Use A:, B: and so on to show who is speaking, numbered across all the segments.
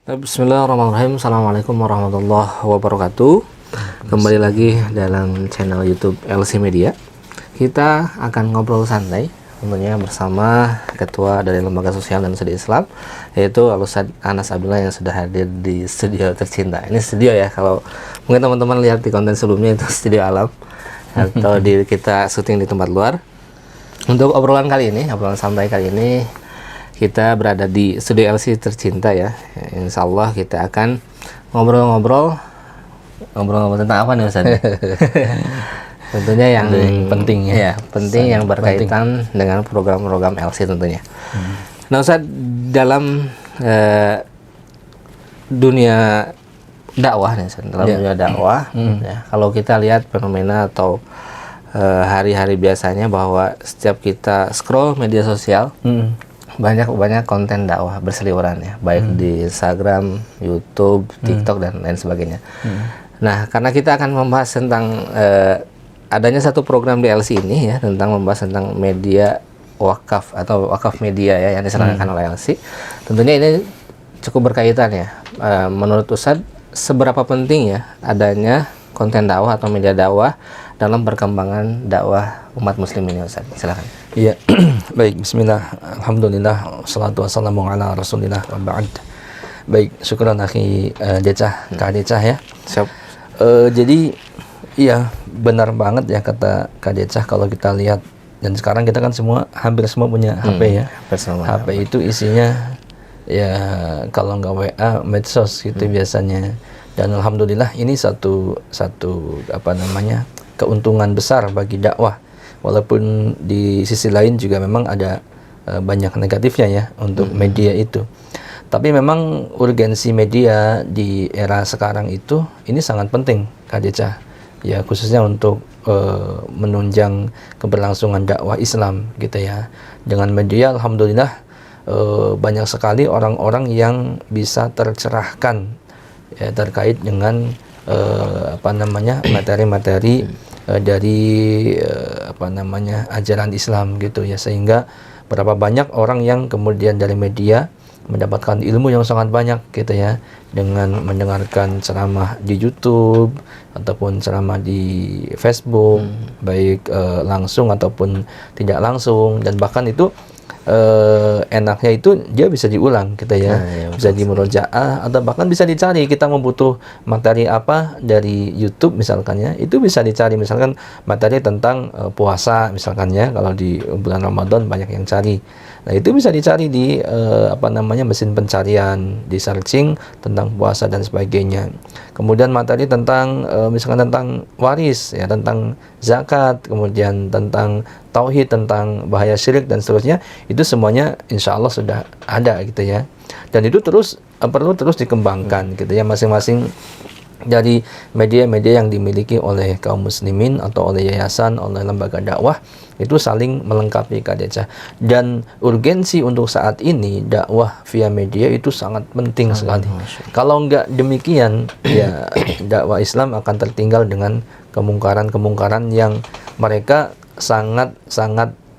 A: Bismillahirrahmanirrahim. Assalamualaikum warahmatullahi wabarakatuh. Kembali lagi dalam channel YouTube LC Media. Kita akan ngobrol santai tentunya bersama Ketua dari Lembaga Sosial dan Studi Islam, yaitu Al-Ustadz Anas Abdullah yang sudah hadir di studio tercinta. Ini studio ya, kalau mungkin teman-teman lihat di konten sebelumnya itu studio alam atau kita syuting di tempat luar. Untuk obrolan kali ini, obrolan santai kali ini, kita berada di studio LC tercinta ya. Insya Allah kita akan ngobrol-ngobrol tentang apa nih Ustaz? Tentunya yang
B: penting ya.
A: Ya, penting yang berkaitan dengan program-program LC tentunya. Nah Ustaz, dalam dunia dakwah nih Ustaz, dunia dakwah ya, kalau kita lihat fenomena atau hari-hari biasanya bahwa setiap kita scroll media sosial, banyak konten dakwah berseliweran ya, baik di Instagram, YouTube, TikTok dan lain sebagainya. Nah, karena kita akan membahas tentang adanya satu program di LC ini ya, tentang membahas tentang media wakaf atau wakaf media ya yang diselenggarakan oleh LC. Tentunya ini cukup berkaitan ya. Menurut Ustadz, seberapa penting ya adanya konten dakwah atau media dakwah dalam perkembangan dakwah umat muslim ini Ustaz? Silakan.
B: Iya. Baik, bismillah. Alhamdulillah, wassalatu wassalamu ala Rasulillah wa ba'd. Baik, syukran akhi Decah, Kak Decah ya.
A: Siap.
B: Jadi iya, benar banget ya kata Kak Decah, kalau kita lihat, dan sekarang kita kan hampir semua punya HP ya. HP itu isinya ya kalau nggak WA, medsos gitu biasanya. Dan alhamdulillah ini satu keuntungan besar bagi dakwah, walaupun di sisi lain juga memang ada banyak negatifnya ya untuk media itu. Tapi memang urgensi media di era sekarang itu ini sangat penting Kak Deca ya, khususnya untuk menunjang keberlangsungan dakwah Islam gitu ya. Dengan media alhamdulillah banyak sekali orang-orang yang bisa tercerahkan ya, terkait dengan materi-materi dari ajaran Islam gitu ya, sehingga berapa banyak orang yang kemudian dari media mendapatkan ilmu yang sangat banyak gitu ya, dengan mendengarkan ceramah di YouTube ataupun ceramah di Facebook, baik langsung ataupun tidak langsung, dan bahkan itu enaknya itu dia bisa diulang gitu ya, bisa dimurojaah atau bahkan bisa dicari. Kita membutuh materi apa dari YouTube misalkan ya, itu bisa dicari, misalkan materi tentang puasa misalkan ya, kalau di bulan Ramadan banyak yang cari. Nah itu bisa dicari di mesin pencarian, di searching tentang puasa dan sebagainya. Kemudian materi tentang misalkan tentang waris ya, tentang zakat, kemudian tentang tauhid, tentang bahaya syirik dan seterusnya, itu semuanya insya Allah sudah ada gitu ya. Dan itu perlu terus dikembangkan gitu ya, masing-masing dari media-media yang dimiliki oleh kaum muslimin atau oleh yayasan, oleh lembaga dakwah, itu saling melengkapi Kak Deca. Dan urgensi untuk saat ini dakwah via media itu sangat penting sekali. Kalau enggak demikian ya, dakwah Islam akan tertinggal dengan kemungkaran-kemungkaran yang mereka sangat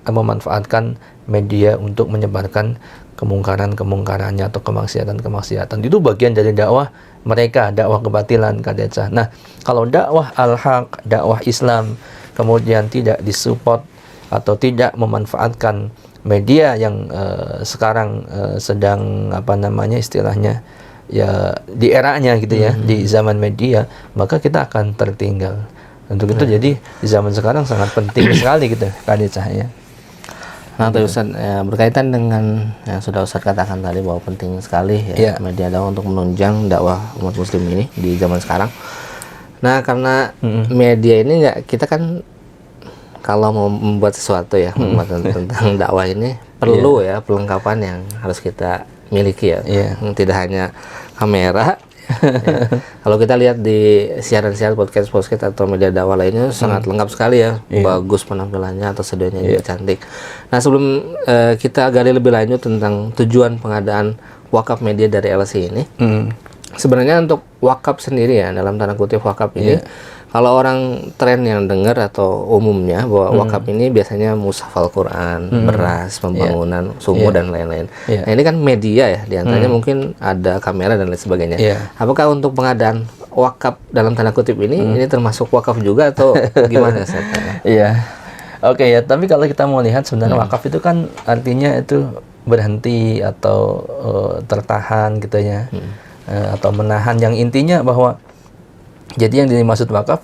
B: memanfaatkan media untuk menyebarkan kemungkarannya atau kemaksiatan. Itu bagian dari dakwah mereka, dakwah kebatilan Kak Deca. Nah, kalau dakwah al-haq, dakwah Islam kemudian tidak disupport atau tidak memanfaatkan media yang sekarang sedang istilahnya ya di eranya gitu ya, di zaman media, maka kita akan tertinggal. Untuk itu jadi di zaman sekarang sangat penting sekali gitu Kak Deca ya.
A: Nah, Ustaz, berkaitan dengan yang sudah Ustaz katakan tadi bahwa penting sekali ya, media dakwah untuk menunjang dakwah umat muslim ini di zaman sekarang. Nah, karena media ini kita kan kalau mau membuat sesuatu ya, membuat tentang dakwah ini perlu ya perlengkapan yang harus kita miliki ya. Tidak hanya kamera. Ya. Kalau kita lihat di siaran-siaran podcast atau media dakwah lainnya sangat lengkap sekali ya, bagus penampilannya atau studionya juga cantik. Nah, sebelum kita gali lebih lanjut tentang tujuan pengadaan wakaf media dari LC ini, sebenarnya untuk wakaf sendiri ya, dalam tanda kutip wakaf ini, kalau orang tren yang dengar atau umumnya bahwa wakaf ini biasanya mushaf Al-Quran, beras, pembangunan, sumur dan lain-lain. Nah ini kan media ya, diantaranya mungkin ada kamera dan lain sebagainya. Apakah untuk pengadaan wakaf dalam tanda kutip ini termasuk wakaf juga atau gimana?
B: Iya, oke ya. Tapi kalau kita mau lihat sebenarnya wakaf itu kan artinya itu berhenti atau tertahan gitu ya. Atau menahan, yang intinya bahwa jadi yang dimaksud wakaf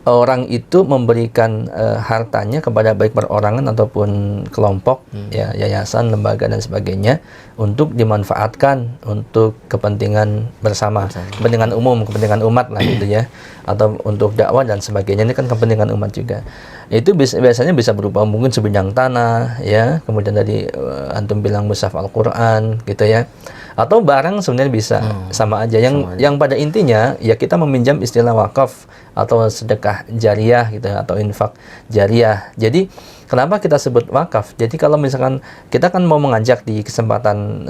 B: orang itu memberikan hartanya kepada baik perorangan ataupun kelompok ya, yayasan, lembaga dan sebagainya untuk dimanfaatkan untuk kepentingan bersama, kepentingan umum, kepentingan umat lah gitu ya, atau untuk dakwah dan sebagainya. Ini kan kepentingan umat juga. Itu biasanya bisa berupa mungkin sebidang tanah ya, kemudian tadi antum bilang mushaf Al-Quran gitu ya, atau barang sebenarnya bisa sama aja. Yang pada intinya ya kita meminjam istilah wakaf atau sedekah jariah gitu atau infak jariah. Jadi kenapa kita sebut wakaf? Jadi kalau misalkan kita kan mau mengajak di kesempatan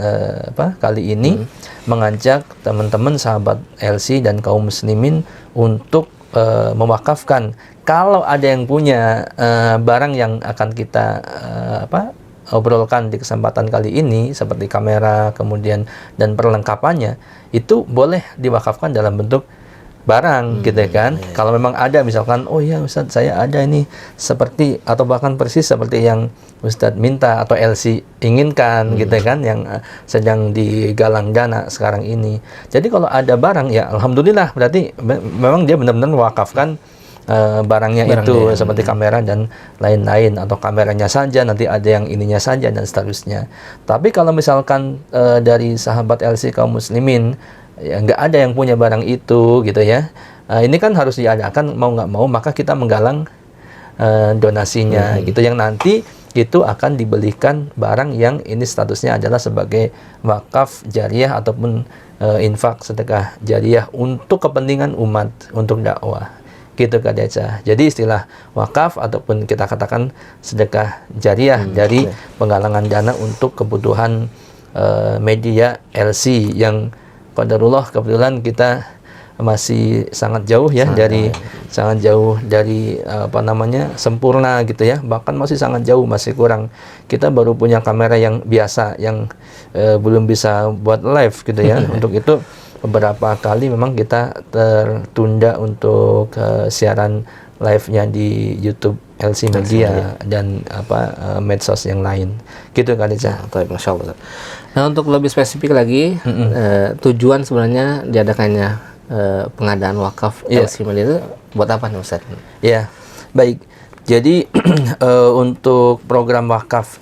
B: kali ini mengajak teman-teman sahabat LC dan kaum muslimin untuk mewakafkan. Kalau ada yang punya barang yang akan kita obrolkan di kesempatan kali ini seperti kamera kemudian dan perlengkapannya, itu boleh diwakafkan dalam bentuk barang gitu kan. Kalau memang ada misalkan, oh ya Ustadz saya ada ini seperti atau bahkan persis seperti yang Ustadz minta atau LC inginkan gitu kan, yang sedang digalang dana sekarang ini. Jadi kalau ada barang ya alhamdulillah, berarti memang dia benar-benar mewakafkan barangnya itu seperti kamera dan lain-lain, atau kameranya saja nanti ada yang ininya saja dan seterusnya. Tapi kalau misalkan dari sahabat LC kaum muslimin ya nggak ada yang punya barang itu gitu ya, ini kan harus diadakan mau nggak mau, maka kita menggalang donasinya gitu, yang nanti itu akan dibelikan barang yang ini statusnya adalah sebagai wakaf jariah ataupun infak sedekah jariah untuk kepentingan umat, untuk dakwah gitu Kak Deca. Jadi istilah wakaf ataupun kita katakan sedekah jariah dari penggalangan dana untuk kebutuhan media LC yang qadarullah kebetulan kita masih sangat jauh ya, sangat jauh dari sempurna gitu ya, bahkan masih sangat jauh, masih kurang. Kita baru punya kamera yang biasa yang belum bisa buat live gitu ya. Untuk itu beberapa kali memang kita tertunda untuk siaran live-nya di YouTube LC Media dan medsos yang lain gitu kan Ica.
A: Masya Allah. Nah untuk lebih spesifik lagi, tujuan sebenarnya diadakannya pengadaan wakaf LC Media itu buat apa nih Ustaz?
B: Ya, baik. Jadi untuk program wakaf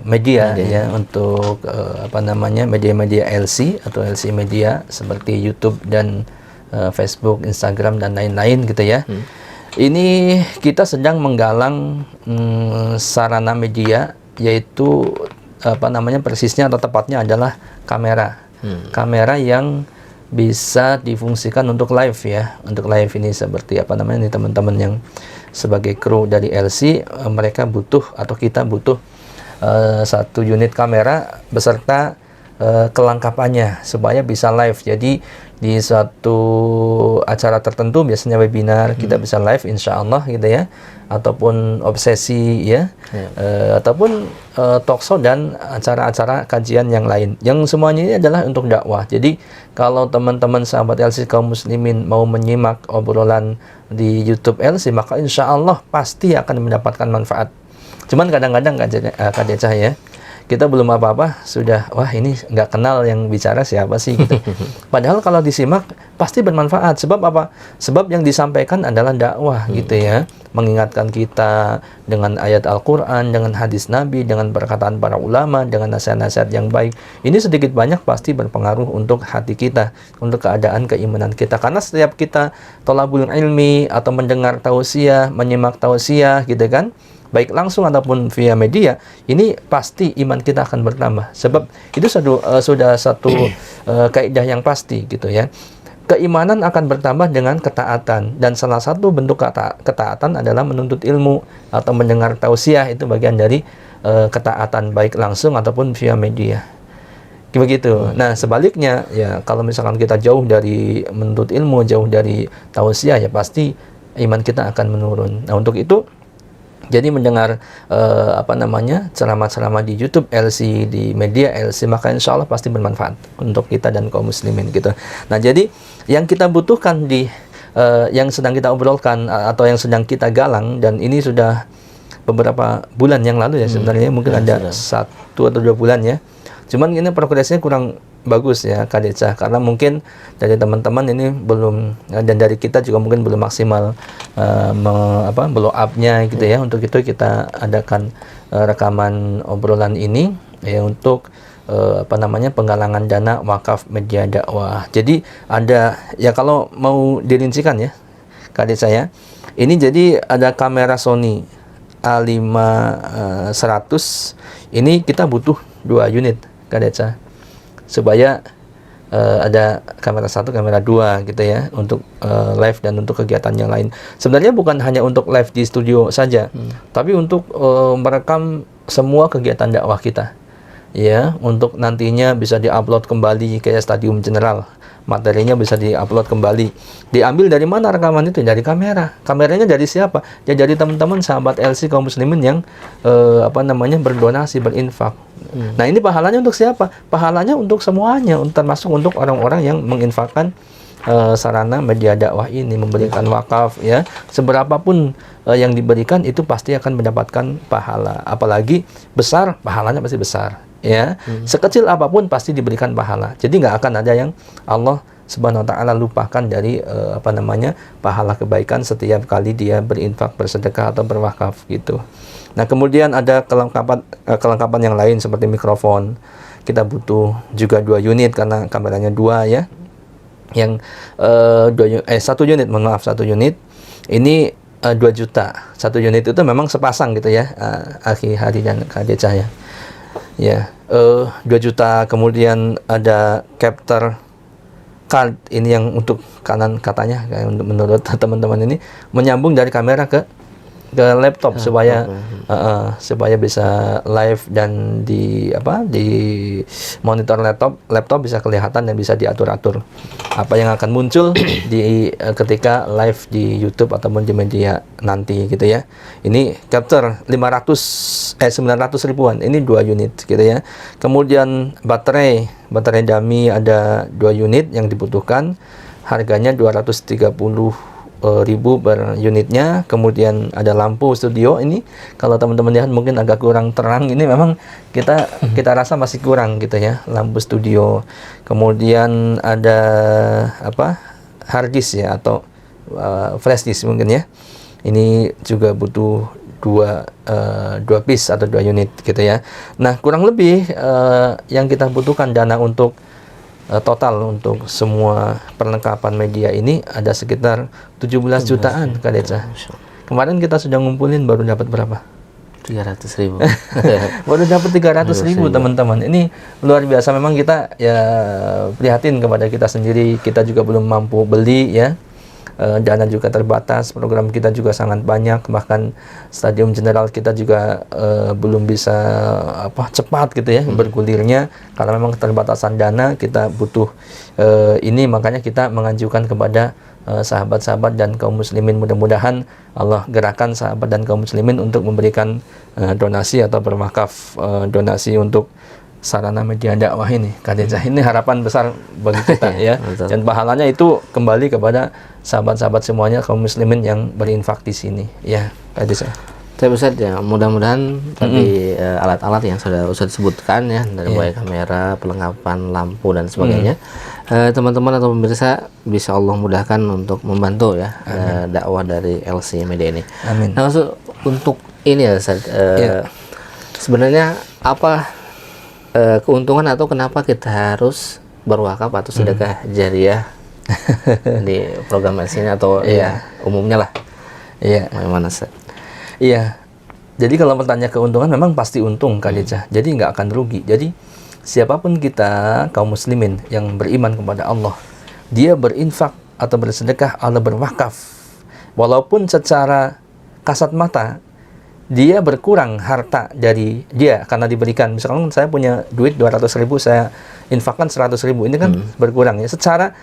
B: media ya, untuk media-media LC atau LC Media seperti YouTube dan Facebook, Instagram dan lain-lain gitu ya. Ini kita sedang menggalang sarana media, yaitu persisnya atau tepatnya adalah kamera. Kamera yang bisa difungsikan untuk live ya. Untuk live ini seperti ini teman-teman yang sebagai kru dari LC, mereka butuh atau kita butuh satu unit kamera beserta kelengkapannya supaya bisa live. Jadi di suatu acara tertentu, biasanya webinar, kita bisa live insya Allah gitu ya, ataupun obsesi ya, ataupun talkshow dan acara-acara kajian yang lain, yang semuanya ini adalah untuk dakwah. Jadi kalau teman-teman sahabat LC kaum muslimin mau menyimak obrolan di YouTube LC, maka insya Allah pasti akan mendapatkan manfaat. Cuman kadang-kadang Kak Deca ya, kita belum apa-apa sudah, wah ini nggak kenal yang bicara siapa sih gitu. Padahal kalau disimak pasti bermanfaat. Sebab apa? Sebab yang disampaikan adalah dakwah gitu ya, mengingatkan kita dengan ayat Al-Quran, dengan hadis Nabi, dengan perkataan para ulama, dengan nasihat-nasihat yang baik. Ini sedikit banyak pasti berpengaruh untuk hati kita, untuk keadaan keimanan kita. Karena setiap kita thalabul ilmi atau mendengar tausiah, menyimak tausiah gitu kan, baik langsung ataupun via media, ini pasti iman kita akan bertambah. Sebab itu sudah satu kaidah yang pasti gitu ya. Keimanan akan bertambah dengan ketaatan, dan salah satu bentuk ketaatan adalah menuntut ilmu atau mendengar tausiah. Itu bagian dari ketaatan baik langsung ataupun via media Begitu. Nah, sebaliknya ya kalau misalkan kita jauh dari menuntut ilmu, jauh dari tausiah, ya pasti iman kita akan menurun. Nah, untuk itu jadi mendengar ceramah-ceramah di YouTube LC, di media LC, maka insya Allah pasti bermanfaat untuk kita dan kaum muslimin gitu. Nah, jadi yang kita butuhkan di yang sedang kita obrolkan atau yang sedang kita galang, dan ini sudah beberapa bulan yang lalu ya sebenarnya, mungkin ada 1 atau 2 bulan ya. Cuman ini progresnya kurang bagus ya Kak Deca, karena mungkin dari teman-teman ini belum, dan dari kita juga mungkin belum maksimal blow up-nya gitu ya. Untuk itu kita adakan rekaman obrolan ini ya untuk penggalangan dana wakaf media dakwah. Jadi ada ya, kalau mau dirincikan ya Kak Deca ya, ini jadi ada kamera Sony A5 100, ini kita butuh 2 unit Kak Deca, supaya ada kamera 1, kamera 2 gitu ya, untuk live dan untuk kegiatan yang lain. Sebenarnya bukan hanya untuk live di studio saja, tapi untuk merekam semua kegiatan dakwah kita ya, untuk nantinya bisa diupload kembali kayak Stadium General. Materinya bisa diupload kembali. Diambil dari mana rekaman itu? Dari kamera. Kameranya dari siapa? Ya dari teman-teman sahabat LC kaum muslimin yang berdonasi, berinfak. Nah, ini pahalanya untuk siapa? Pahalanya untuk semuanya, termasuk untuk orang-orang yang menginfakkan sarana media dakwah ini, memberikan wakaf ya. Seberapapun yang diberikan itu pasti akan mendapatkan pahala. Apalagi besar, pahalanya pasti besar. Ya, sekecil apapun pasti diberikan pahala. Jadi nggak akan ada yang Allah Subhanahu wa taala lupakan dari pahala kebaikan setiap kali dia berinfak, bersedekah atau berwakaf gitu. Nah, kemudian ada kelengkapan yang lain seperti mikrofon. Kita butuh juga 2 unit karena kameranya 2 ya. Yang 1 unit, mohon maaf, 1 unit. Ini 2 juta. 1 unit itu memang sepasang gitu ya, Akhi Hari dan Kak Deca ya. Ya, 2 juta. Kemudian ada capture card, ini yang untuk kanan katanya, menurut teman-teman ini menyambung dari kamera ke laptop supaya bisa live, dan di monitor laptop bisa kelihatan dan bisa diatur-atur apa yang akan muncul ketika live di YouTube ataupun di media nanti gitu ya. Ini capture 900 ribuan, ini 2 unit gitu ya. Kemudian baterai dummy ada 2 unit yang dibutuhkan, harganya 230.000 per unitnya. Kemudian ada lampu studio, ini kalau teman-teman lihat mungkin agak kurang terang, ini memang kita rasa masih kurang gitu ya, lampu studio. Kemudian ada hard disk ya, atau flash disk mungkin ya, ini juga butuh 2 piece atau 2 unit gitu ya. Nah, kurang lebih yang kita butuhkan dana untuk total untuk semua perlengkapan media ini ada sekitar 17 jutaan Kak Deca. Kemarin kita sudah ngumpulin baru dapat berapa?
A: 300.000.
B: Baru dapat 300.000 teman-teman. Ini luar biasa. Memang kita ya prihatin kepada kita sendiri. Kita juga belum mampu beli ya. Dana juga terbatas, program kita juga sangat banyak, bahkan Stadium General kita juga belum bisa cepat gitu ya bergulirnya, karena memang keterbatasan dana. Kita butuh ini, makanya kita mengajukan kepada sahabat-sahabat dan kaum muslimin, mudah-mudahan Allah gerakan sahabat dan kaum muslimin untuk memberikan donasi atau berwakaf donasi untuk sarana media dakwah ini, Kak Deca. Ini harapan besar bagi kita ya. Dan pahalanya itu kembali kepada sahabat-sahabat semuanya kaum muslimin yang berinfak di sini ya, Kak Deca.
A: Tapi Ustaz ya, mudah-mudahan tadi alat-alat yang sudah Ustaz sebutkan ya, dari mulai kamera, perlengkapan lampu dan sebagainya, teman-teman atau pemirsa bisa Allah mudahkan untuk membantu ya dakwah dari LC Media ini.
B: Amin.
A: Nah, maksud untuk ini ya Ustaz, sebenarnya apa keuntungan atau kenapa kita harus berwakaf atau sedekah jariah di program ini, atau ya umumnya lah?
B: Iya.
A: Bagaimana Ustaz?
B: Iya. Jadi kalau bertanya keuntungan, memang pasti untung Kak Deca. Jadi nggak akan rugi. Jadi siapapun kita kaum muslimin yang beriman kepada Allah, dia berinfak atau bersedekah atau berwakaf, walaupun secara kasat mata dia berkurang harta dari dia karena diberikan. Misalkan saya punya duit 200.000, saya infakkan 100.000, ini kan berkurang ya secara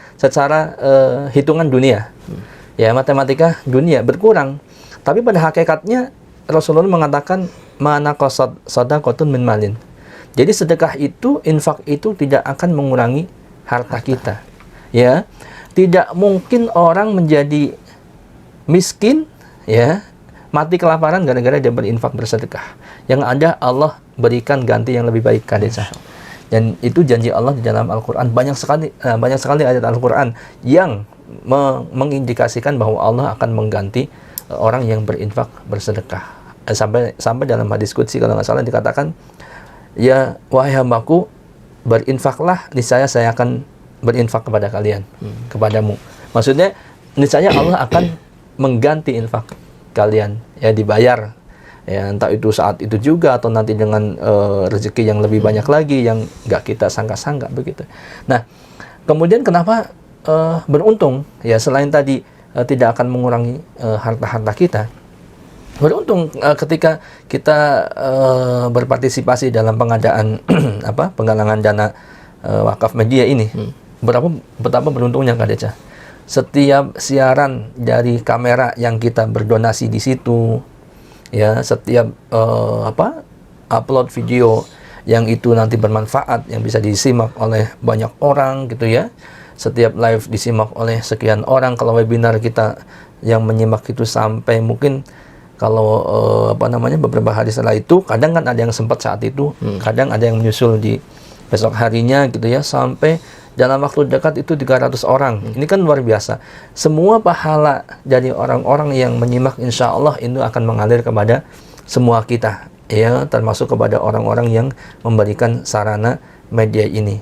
B: hitungan dunia. Ya, matematika dunia berkurang. Tapi pada hakikatnya Rasulullah mengatakan mana qasad sadaqatun min malin. Jadi sedekah itu, infak itu tidak akan mengurangi harta kita. Ya. Tidak mungkin orang menjadi miskin ya, mati kelaparan gara-gara dia berinfak bersedekah. Yang ada Allah berikan ganti yang lebih baik, Kak Deca. Dan itu janji Allah di dalam Al-Qur'an. Banyak sekali ayat Al-Qur'an yang mengindikasikan bahwa Allah akan mengganti orang yang berinfak bersedekah. Sampai dalam hadis qudsi kalau nggak salah dikatakan, ya wahai hambaku, berinfaklah, niscaya saya akan berinfak kepada kalian, kepadamu. Maksudnya niscaya Allah akan mengganti infak kalian, ya dibayar, ya entah itu saat itu juga atau nanti dengan rezeki yang lebih banyak lagi yang nggak kita sangka-sangka begitu. Nah, kemudian kenapa beruntung? Ya selain tadi tidak akan mengurangi harta-harta kita, beruntung ketika kita berpartisipasi dalam pengadaan penggalangan dana wakaf media ini. Betapa beruntungnya, Kak Deca. Setiap siaran dari kamera yang kita berdonasi di situ, ya setiap upload video yang itu nanti bermanfaat, yang bisa disimak oleh banyak orang gitu ya. Setiap live disimak oleh sekian orang. Kalau webinar kita yang menyimak itu sampai mungkin kalau beberapa hari setelah itu, kadang kan ada yang sempat saat itu, kadang ada yang menyusul di besok harinya gitu ya, sampai dalam waktu dekat itu 300 orang. Ini kan luar biasa. Semua pahala dari orang-orang yang menyimak, insya Allah itu akan mengalir kepada semua kita, ya, termasuk kepada orang-orang yang memberikan sarana media ini.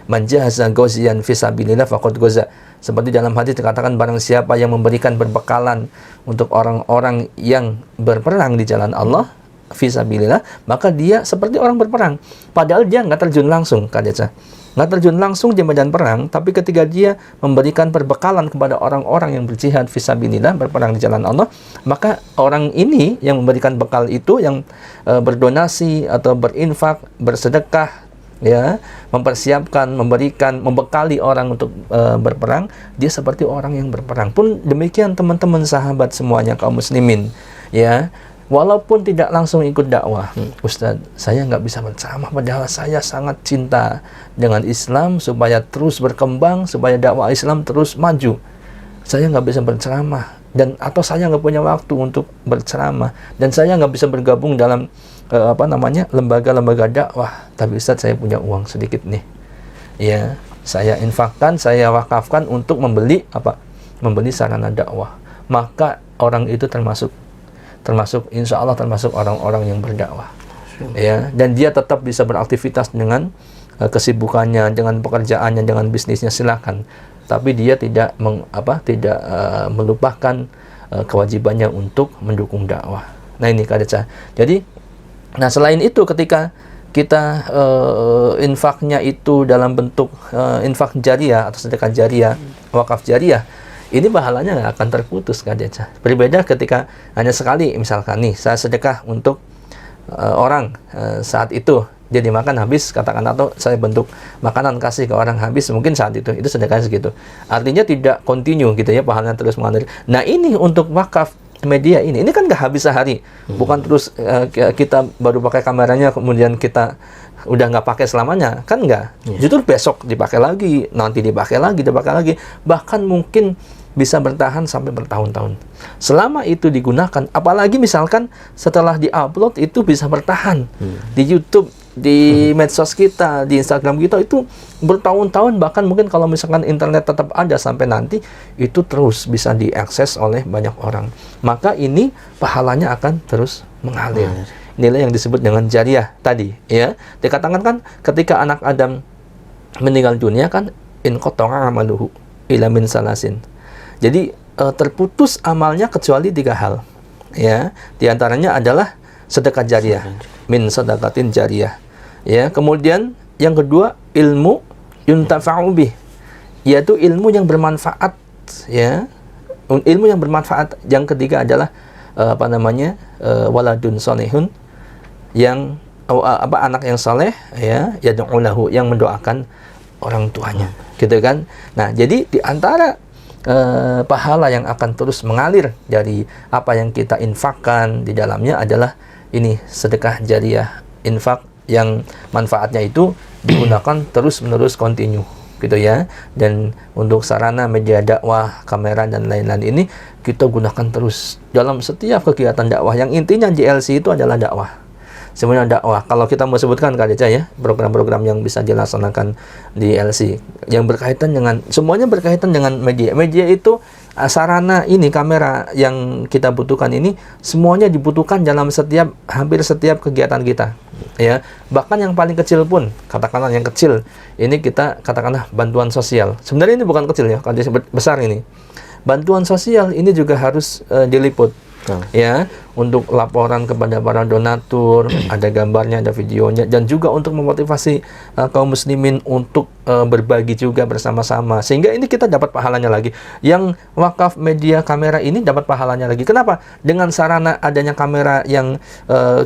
B: Man jahaza ghaziyan fisabilillah faqad ghaza. Seperti dalam hadis dikatakan, barang siapa yang memberikan berbekalan untuk orang-orang yang berperang di jalan Allah fisabilillah, maka dia seperti orang berperang. Padahal dia nggak terjun langsung, Kak Deca. Nggak terjun langsung di medan perang, tapi ketika dia memberikan perbekalan kepada orang-orang yang berjihad fisabilillah, berperang di jalan Allah, maka orang ini yang memberikan bekal itu, yang berdonasi atau berinfak, bersedekah, ya, mempersiapkan, membekali orang untuk berperang, dia seperti orang yang berperang. Pun demikian teman-teman sahabat semuanya, kaum muslimin, ya. Walaupun tidak langsung ikut dakwah, Ustadz, saya nggak bisa berceramah, padahal saya sangat cinta dengan Islam supaya terus berkembang, supaya dakwah Islam terus maju. Saya nggak bisa berceramah, atau saya nggak punya waktu untuk berceramah, dan saya nggak bisa bergabung dalam lembaga-lembaga dakwah. Tapi Ustadz, saya punya uang sedikit nih, ya, saya infakkan, saya wakafkan untuk membeli sarana dakwah. Maka orang itu termasuk insya Allah termasuk orang-orang yang berdakwah, ya, dan dia tetap bisa beraktivitas dengan kesibukannya, dengan pekerjaannya, dengan bisnisnya, silakan, tapi dia tidak melupakan kewajibannya untuk mendukung dakwah. Nah ini, Kak Deca. Jadi, selain itu ketika kita infaknya itu dalam bentuk infak jariyah atau sedekah jariyah, wakaf jariyah, ini pahalanya nggak akan terputus, Kak Deca. Berbeda ketika hanya sekali, misalkan nih, saya sedekah untuk orang, saat itu dia dimakan habis, katakan, atau saya bentuk makanan kasih ke orang habis, mungkin saat itu sedekahnya segitu. Artinya tidak continue gitu ya, pahalanya terus mengalir. Nah ini untuk wakaf media ini kan nggak habis sehari, bukan terus kita baru pakai kameranya kemudian kita udah nggak pakai selamanya, kan nggak. Justru besok dipakai lagi, nanti dipakai lagi, bahkan mungkin bisa bertahan sampai bertahun-tahun. Selama itu digunakan, apalagi misalkan setelah diupload itu bisa bertahan di YouTube, di medsos kita, di Instagram kita, itu bertahun-tahun, bahkan mungkin kalau misalkan internet tetap ada sampai nanti, itu terus bisa diakses oleh banyak orang. Maka ini pahalanya akan terus mengalir. Inilah yang disebut dengan jariyah tadi, ya. Dikatakan kan ketika anak Adam meninggal dunia kan, in qata'a amaluhu ila min salasin. Jadi terputus amalnya kecuali 3 hal, ya. Di antaranya adalah sedekah jariyah, min sedekatin jariyah, ya. Kemudian yang kedua, ilmu yuntafa'u bih, yaitu ilmu yang bermanfaat, ya. Ilmu yang bermanfaat. Yang ketiga adalah waladun solehun, yang anak yang saleh, ya, yad'u lahu, yang mendoakan orang tuanya, gitu kan. Nah, jadi di antara pahala yang akan terus mengalir dari apa yang kita infakkan di dalamnya adalah ini, sedekah jariah, infak yang manfaatnya itu digunakan terus-menerus, continue, gitu ya. Dan untuk sarana media dakwah, kamera dan lain-lain ini kita gunakan terus dalam setiap kegiatan dakwah. Yang intinya JLC itu adalah dakwah. Semuanya dakwah. Kalau kita mau sebutkan Kak Deca ya, program-program yang bisa dilaksanakan di LC yang berkaitan dengan, semuanya berkaitan dengan media. Media itu sarana ini, kamera yang kita butuhkan ini semuanya dibutuhkan dalam hampir setiap kegiatan kita, ya. Bahkan yang paling kecil pun, katakanlah yang kecil ini, kita katakanlah bantuan sosial. Sebenarnya ini bukan kecil ya, Kak Deca, besar ini. Bantuan sosial ini juga harus diliput. Ya, untuk laporan kepada para donatur, ada gambarnya, ada videonya, dan juga untuk memotivasi kaum muslimin untuk berbagi juga bersama-sama, sehingga ini kita dapat pahalanya lagi. Yang wakaf media kamera ini dapat pahalanya lagi. Kenapa? Dengan sarana adanya kamera yang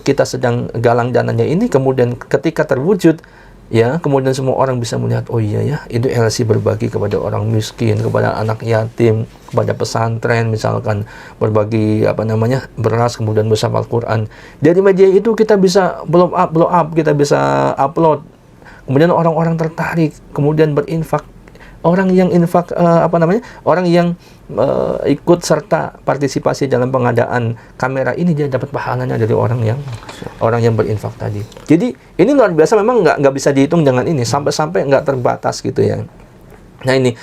B: kita sedang galang dananya ini, kemudian ketika terwujud, ya, kemudian semua orang bisa melihat, oh iya ya, itu LC berbagi kepada orang miskin, kepada anak yatim, kepada pesantren misalkan, berbagi beras, kemudian bersama Al-Quran. Dari media itu kita bisa blow up, kita bisa upload, kemudian orang-orang tertarik, kemudian berinfak. Orang yang infak, orang yang ikut serta partisipasi dalam pengadaan kamera ini, dia dapat pahalanya dari orang yang berinfak tadi. Jadi ini luar biasa, memang nggak bisa dihitung dengan ini, sampai nggak terbatas gitu ya. Nah ini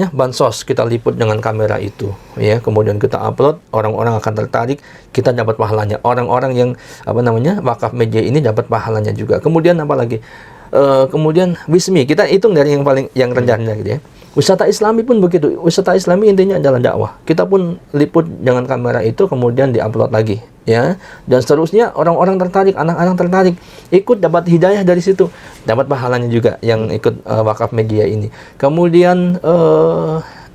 B: bansos kita liput dengan kamera itu, ya, kemudian kita upload, orang-orang akan tertarik, kita dapat pahalanya. Orang-orang yang wakaf media ini dapat pahalanya juga. Kemudian apa lagi? Kemudian wismi, kita hitung dari yang rendahnya gitu ya. Wisata Islami pun begitu. Wisata Islami intinya adalah dakwah. Kita pun liput dengan kamera itu, kemudian diupload lagi, ya. Dan seterusnya, orang-orang tertarik, anak-anak tertarik, ikut dapat hidayah dari situ, dapat pahalanya juga yang ikut wakaf media ini. Kemudian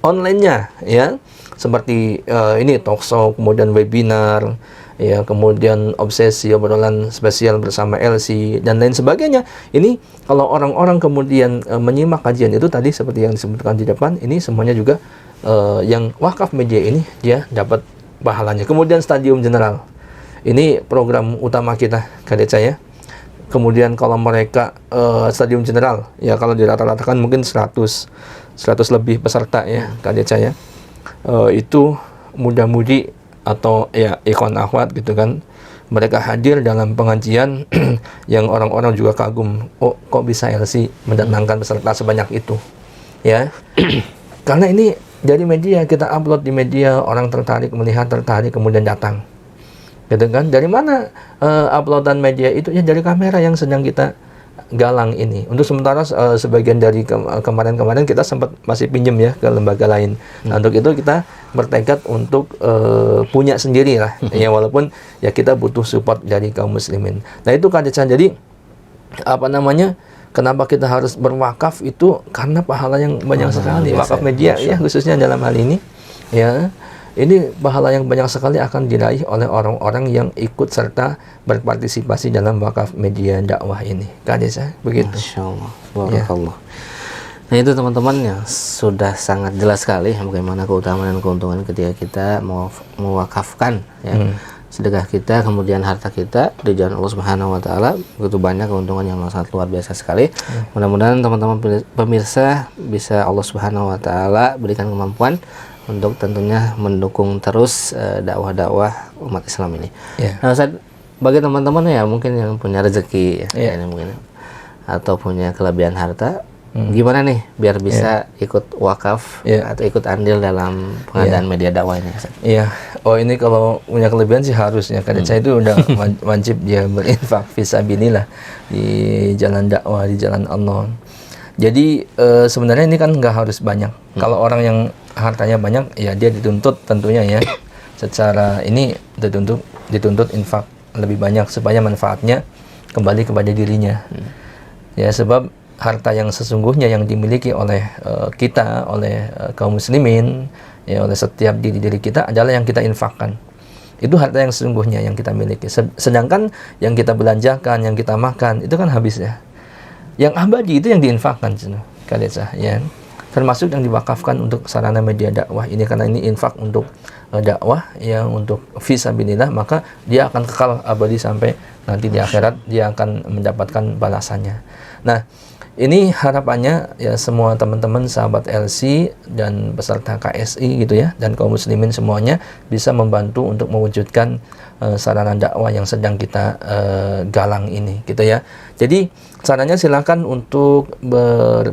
B: online-nya, ya, seperti ini talkshow, kemudian webinar, ya, kemudian obsesi, obrolan spesial bersama LC dan lain sebagainya. Ini kalau orang-orang kemudian menyimak kajian itu tadi seperti yang disebutkan di depan, ini semuanya juga yang wakaf media ini dia dapat pahalanya. Kemudian Stadium General, ini program utama kita, Kak Deca ya. Kemudian kalau mereka Stadium General, ya, kalau dirata-ratakan mungkin 100 lebih peserta ya, Kak Deca ya. Itu muda-mudi atau ya ikhwan akhwat gitu kan, mereka hadir dalam pengajian yang orang-orang juga kagum, oh kok bisa LC mendatangkan peserta sebanyak itu, ya. Karena ini dari media, kita upload di media, orang tertarik, melihat, tertarik, kemudian datang, gitu kan. Dari mana uploadan media itu? Ya dari kamera yang sedang kita galang ini. Untuk sementara sebagian dari kemarin-kemarin kita sempat masih pinjam ya ke lembaga lain. Nah, untuk itu kita bertekad untuk punya sendiri lah, ya, walaupun ya kita butuh support dari kaum muslimin. Nah itu Kak Deca, jadi kenapa kita harus berwakaf itu karena pahala yang banyak sekali. Wakaf media ya khususnya dalam hal ini, ya, ini pahala yang banyak sekali akan diraih oleh orang-orang yang ikut serta berpartisipasi dalam wakaf media dakwah ini. Kak Deca, begitu.
A: Masya Allah, barakallah. Ya. Nah itu teman-teman ya, sudah sangat jelas sekali bagaimana keutamaan dan keuntungan ketika kita mewakafkan ya, sedekah kita, kemudian harta kita di jalan Allah Subhanahu wa taala. Begitu banyak keuntungan yang sangat luar biasa sekali. Mudah-mudahan teman-teman pemirsa bisa Allah Subhanahu wa taala berikan kemampuan untuk tentunya mendukung terus dakwah-dakwah umat Islam ini. Nah, bagi teman-teman ya mungkin yang punya rezeki ya, ini mungkin, atau punya kelebihan harta, gimana nih biar bisa ikut wakaf atau ikut andil dalam pengadaan media dakwah ini?
B: Iya. Oh ini kalau punya kelebihan sih harusnya, Kak Deca itu udah wajib dia berinfak fisabilillah di jalan dakwah, di jalan Allah. Jadi sebenarnya ini kan nggak harus banyak. Kalau orang yang hartanya banyak, ya dia dituntut tentunya ya, secara ini dituntut infak lebih banyak supaya manfaatnya kembali kepada dirinya. Ya, sebab harta yang sesungguhnya yang dimiliki oleh kita, oleh kaum muslimin, ya oleh setiap diri kita adalah yang kita infakkan. Itu harta yang sesungguhnya yang kita miliki. Sedangkan yang kita belanjakan, yang kita makan, itu kan habis ya. Yang abadi itu yang diinfakkan, ya. Termasuk yang diwakafkan untuk sarana media dakwah ini, karena ini infak untuk dakwah, ya, untuk fisabilillah, maka dia akan kekal abadi sampai nanti di akhirat dia akan mendapatkan balasannya. Nah, ini harapannya ya semua teman-teman sahabat LC dan peserta KSI gitu ya, dan kaum muslimin semuanya bisa membantu untuk mewujudkan sarana dakwah yang sedang kita galang ini gitu ya. Jadi caranya silakan untuk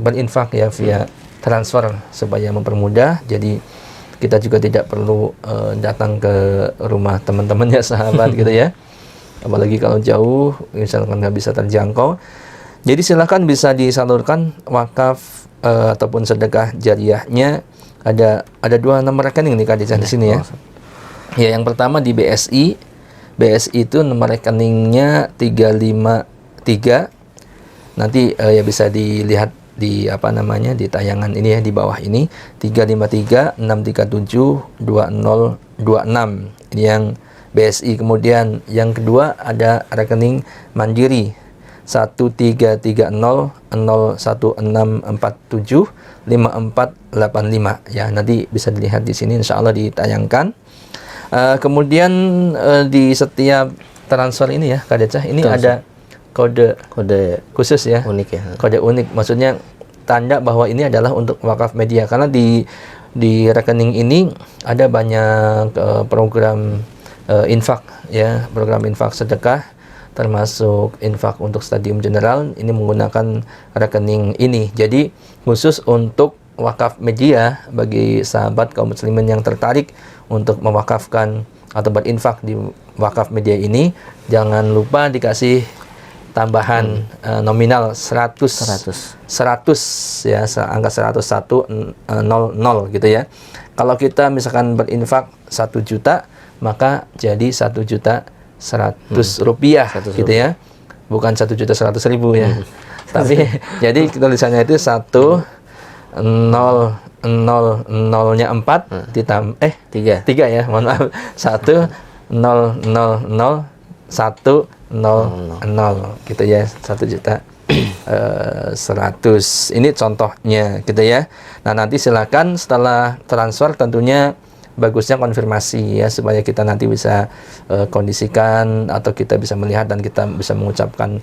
B: berinfak ya via transfer supaya mempermudah. Jadi kita juga tidak perlu datang ke rumah teman-teman ya sahabat gitu ya. Apalagi kalau jauh misalkan nggak bisa terjangkau. Jadi silakan bisa disalurkan wakaf ataupun sedekah jariahnya. Ada 2 nomor rekening nih Kak di sini ya. Ya, yang pertama di BSI. BSI itu nomor rekeningnya 353. Nanti ya bisa dilihat di di tayangan ini ya, di bawah ini 353 637 2026. Ini yang BSI. Kemudian yang kedua ada rekening Mandiri 134016475485 ya, nanti bisa dilihat di sini, insya Allah ditayangkan. Kemudian di setiap transfer ini ya Kak Decah, ini ada kode khusus ya,
A: unik ya,
B: kode unik, maksudnya tanda bahwa ini adalah untuk wakaf media, karena di rekening ini ada banyak program infak ya, program infak sedekah, termasuk infak untuk Stadium General, ini menggunakan rekening ini. Jadi khusus untuk wakaf media, bagi sahabat kaum muslimin yang tertarik untuk mewakafkan atau berinfak di wakaf media ini, jangan lupa dikasih tambahan nominal 100 ya, angka 10100 gitu ya. Kalau kita misalkan berinfak 1 juta, maka jadi 1.100.000 rupiah gitu ya, bukan 1.100.000 ya. Tapi jadi tulisannya itu 10000-nya 4 ditambah 3 ya, mohon maaf, 1000100 gitu ya, 1.100.000. Ini contohnya gitu ya. Nah, nanti silakan setelah transfer tentunya bagusnya konfirmasi ya, supaya kita nanti bisa kondisikan atau kita bisa melihat dan kita bisa mengucapkan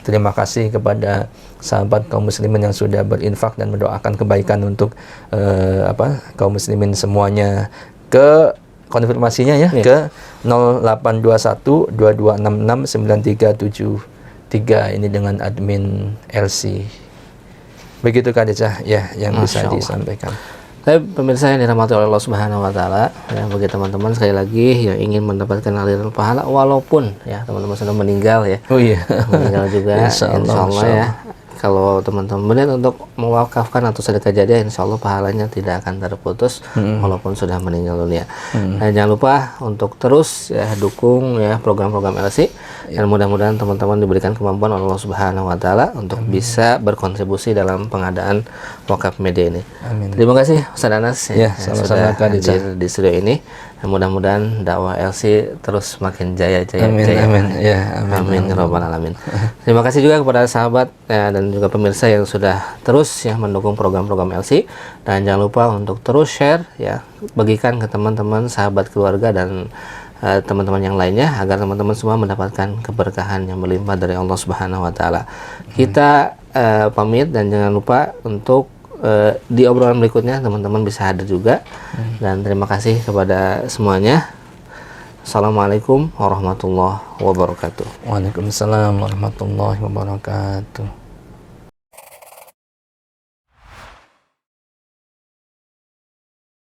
B: terima kasih kepada sahabat kaum muslimin yang sudah berinfak dan mendoakan kebaikan untuk kaum muslimin semuanya. Ke konfirmasinya ya, ke 0821-2266-9373 ini dengan admin LC. Begitu Kak Decah ya yang bisa disampaikan.
A: Tapi pemirsa yang dirahmati oleh Allah Subhanahu wa taala, ya, bagi teman-teman sekali lagi yang ingin mendapatkan aliran pahala walaupun ya teman-teman sudah meninggal ya.
B: Oh iya.
A: Meninggal juga insyaallah ya. Kalau teman-teman berniat untuk mewakafkan atau sedekah jariah, insyaallah pahalanya tidak akan terputus walaupun sudah meninggal dunia. Dan jangan lupa untuk terus ya dukung ya program-program LC, dan mudah-mudahan teman-teman diberikan kemampuan oleh Allah Subhanahu wa taala untuk bisa berkontribusi dalam pengadaan wakaf media ini.
B: Amin.
A: Terima kasih Ustaz Anas
B: ya,
A: sudah hadir di studio ini. Dan mudah-mudahan dakwah LC terus makin jaya.
B: Amin ya,
A: amin ya rabbal alamin. Terima kasih juga kepada sahabat ya, dan juga pemirsa yang sudah terus ya mendukung program-program LC, dan jangan lupa untuk terus share ya, bagikan ke teman-teman, sahabat, keluarga, dan teman-teman yang lainnya, agar teman-teman semua mendapatkan keberkahan yang berlimpah dari Allah Subhanahu wa taala. Kita pamit, dan jangan lupa untuk di obrolan berikutnya teman-teman bisa hadir juga. Dan terima kasih kepada semuanya. Assalamualaikum warahmatullahi wabarakatuh.
B: Waalaikumsalam warahmatullahi wabarakatuh.